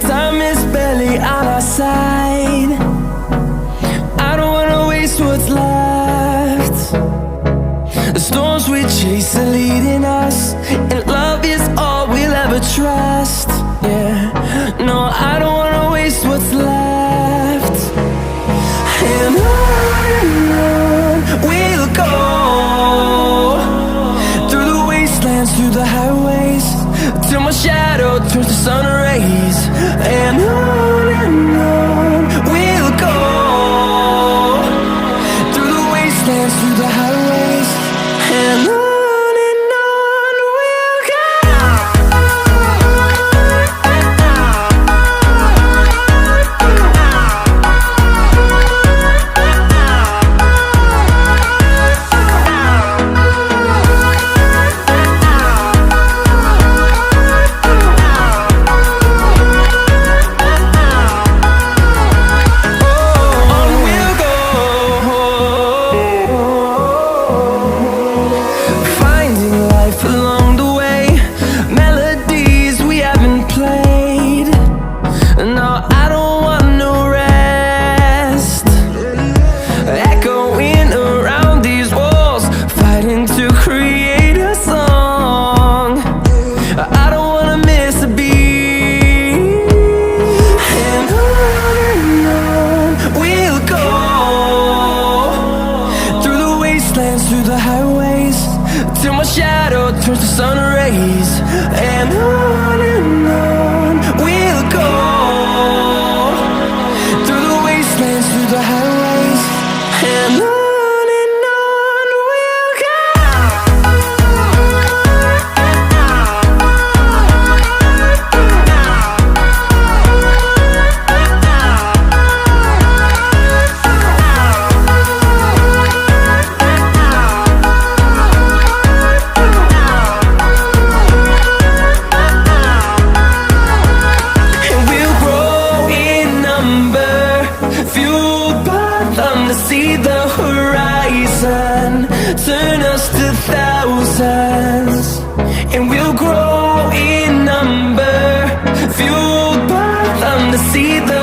Time is barely on our side. I don't wanna waste what's left. The storms we chase are leading us, and love is all we'll ever trust. Yeah, no, I don't wanna waste what's left. And on we'll go, through the wastelands, through the highways, till my shadow turns to sun rays. And on we'll go, through the wastelands, through the highways, and on we'll go. Through the highways, till my shadow turns to sun rays. And on we'll go, through the wastelands, through the highways, and on we'll go. To see the horizon turn us to thousands, and we'll grow in number, fueled by them to see the